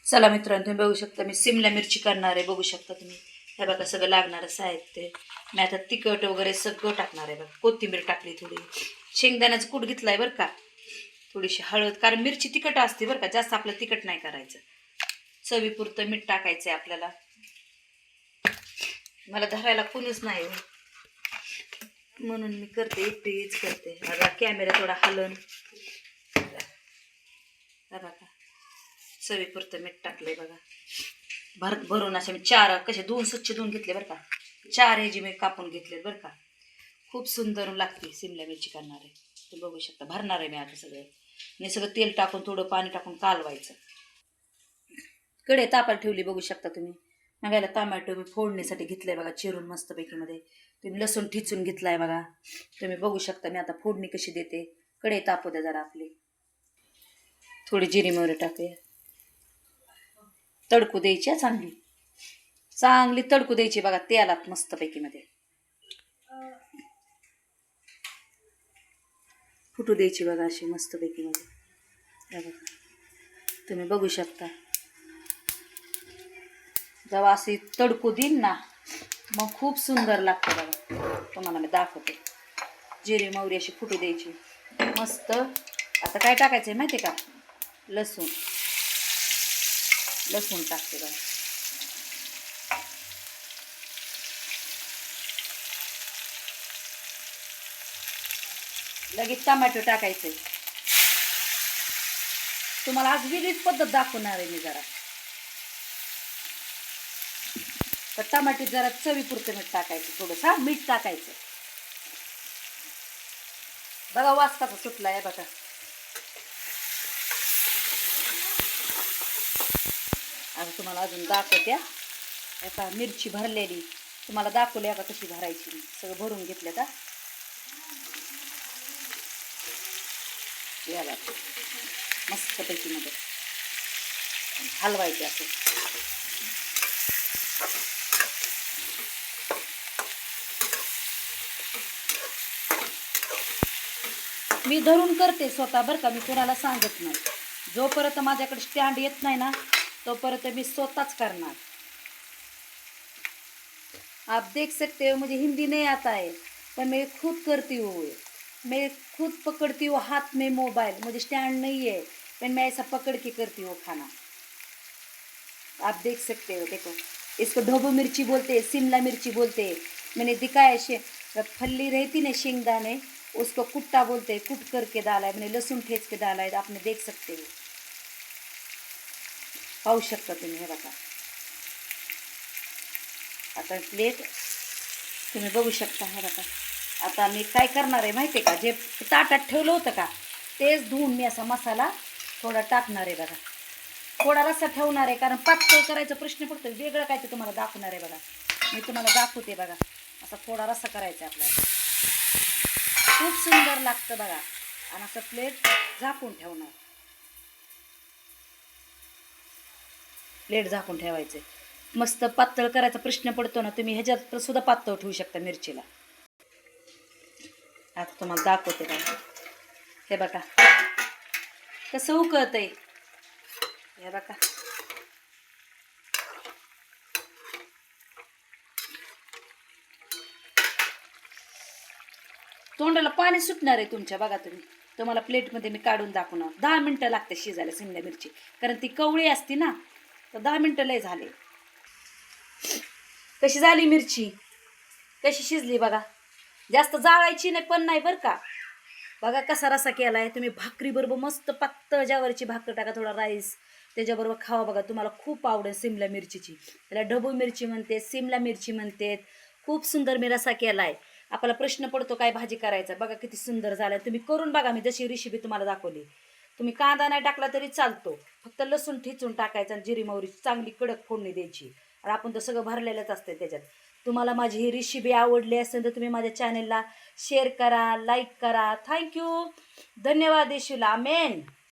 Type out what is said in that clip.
चला मित्रांनो, तुम्ही बघू शकता मी सिमला मिरची करणार आहे. बघू शकता तुम्ही. हे बघा सगळं लागणारं साहित्य. मी आता तिखट वगैरे सगळं टाकणार आहे. बघा कोथिंबीर टाकली, थोडी शेंगदाण्याचं कूट घेतलाय बरं का, थोडीशी हळद, कारण मिरची तिखट असते बरं का, जास्त आपलं तिखट नाही करायचं. चवीपुरतं मीठ टाकायचंय आपल्याला. मला धरायला कोणीच नाही म्हणून मी करते, एकटीच करते. आता कॅमेरा थोडा हलन. बघा चवीपुरतं मीठ टाकलंय बघा. भरून असे मी 4 कसे स्वच्छ धुवून घेतले बरं का. 4 ह्याची मी कापून घेतले बरं का. खूप सुंदर लागते सिमला मिरची करणार आहे. ते बघू शकता. भरणार आहे मी आता सगळं. मी सगळं तेल टाकून थोडं पाणी टाकून कालवायचं. कडे तापायला ठेवली बघू शकता तुम्ही. मगायला टोमॅटो मी फोडणीसाठी घेतलंय बघा, चिरून मस्तपैकी मध्ये. तुम्ही लसूण ठिचून घेतलाय बघा. तुम्ही बघू शकता मी आता फोडणी कशी देते. कडे तापू द्या जरा आपली. थोडी जिरी मोहरी टाकूया. तडकू द्यायची चांगली चांगली तडकू द्यायची बघा तेलात मस्तपैकी मध्ये. फुटू द्यायची बघा अशी मस्तपैकी मध्ये. बघा तुम्ही बघू शकता. जेव्हा अशी तडकू देईन ना मग खूप सुंदर लागते बघा. तुम्हाला मी दाखवते. जिरी मोहरी अशी फुटू द्यायची मस्त. आता काय टाकायचं आहे माहिती आहे का, लसूण. लसूण टाकते बघा. लगेच टमाटो टाकायचे. तुम्हाला आज वेगळीच पद्धत दाखवणार आहे मी जरा. तर टमाटे जरा चवीपुरतं मीठ टाकायचं, थोडंसं मीठ टाकायचं. बघा वास कसा सुटला आहे बघा. आता तुम्हाला अजून दाखवते. आता मिरची भरलेली तुम्हाला दाखवली आता कशी भरायची. सगळं भरून घेतलं का याला मस्तपैकी मध्ये हलवायचे असं. मी धरून करते स्वतः बरं का, मी कोणाला सांगत नाही. जोपर्यंत माझ्याकडे स्टँड येत नाही ना तोपर्यंत मी स्वतःच करणार. आप देख सकते हो, मुझे हिंदी नहीं आता है पर मैं खुद करती हूँ. मैं खुद पकड़ती हूँ हाथ में मोबाइल. मुझे स्टैंड नहीं है पर मैं ऐसा पकड़ के करती हूँ खाना. आप देख सकते हो. देखो इसको ढोबू मिर्ची बोलते हैं, शिमला मिर्ची बोलते हैं. मैंने दिखाया फल्ली रहती ना शेंगदाने, उसको कुट्टा बोलते हैं. कुट करके डाला है मैंने, लहसुन ठेच के डाला है. आपने देख सकते हो. पाहू शकता तुम्ही. हे बघा आता प्लेट तुम्ही बघू शकता. हे बघा आता मी काय करणार आहे माहिती आहे का, जे ताटात ठेवलं होतं का तेच धुवून मी असा मसाला थोडा टाकणार आहे बघा. थोडा रस्सा ठेवणार आहे कारण पातळ करायचा प्रश्न पडतो. वेगळं काय ते तुम्हाला दाखवणार आहे बघा. मी तुम्हाला दाखवते बघा. असा थोडा रस्सा करायचा आपल्याला. खूप सुंदर लागतं बघा. आणि असं प्लेट झाकून ठेवणार. प्लेट झाकून ठेवायचे. मस्त पातळ करायचा प्रश्न पडतो ना, तुम्ही ह्याच्यात सुद्धा पातळ ठेवू शकता मिरचीला. आता तुम्हाला दाखवते बघा. हे बघा कसं उकळतंय. हे बघा तोंडाला पाणी सुटणार आहे तुमच्या. बघा तुम्हाला प्लेटमध्ये मी काढून दाखवणार. 10 मिनटं लागते शिजायला शिमला मिरची, कारण ती कवळी असते ना, तर 10 मिनटं लय झाले. कशी झाली मिरची, कशी शिजली बघा. जास्त जाळायची नाही पण नाही बरं का. बघा कसा रसा केला आहे. तुम्ही भाकरीबरोबर मस्त पातळ ज्वारीची भाकर टाका, थोडा राईस त्याच्याबरोबर खावा बघा. तुम्हाला खूप आवडेल सिमला मिरचीची. त्याला ढबू मिरची म्हणते, सिमला मिरची म्हणते. खूप सुंदर मी रसा केला आहे. आपल्याला प्रश्न पडतो काय भाजी करायचा. बघा किती सुंदर झालं. तुम्ही करून बघा. मी जशी रेसिपी तुम्हाला दाखवली. तुम्ही कांदा नाही टाकला तरी चालतो, फक्त लसूण ठिचून टाकायचं आणि जिरी मोहरी चांगली कडक फोडणी द्यायची. आणि आपण तर सगळं भरलेलंच असते त्याच्यात. तुम्हाला माझी ही रेसिपी आवडली असेल तर तुम्ही माझ्या चॅनलला शेअर करा, लाईक करा. थँक्यू. धन्यवाद. येशूला आमेन.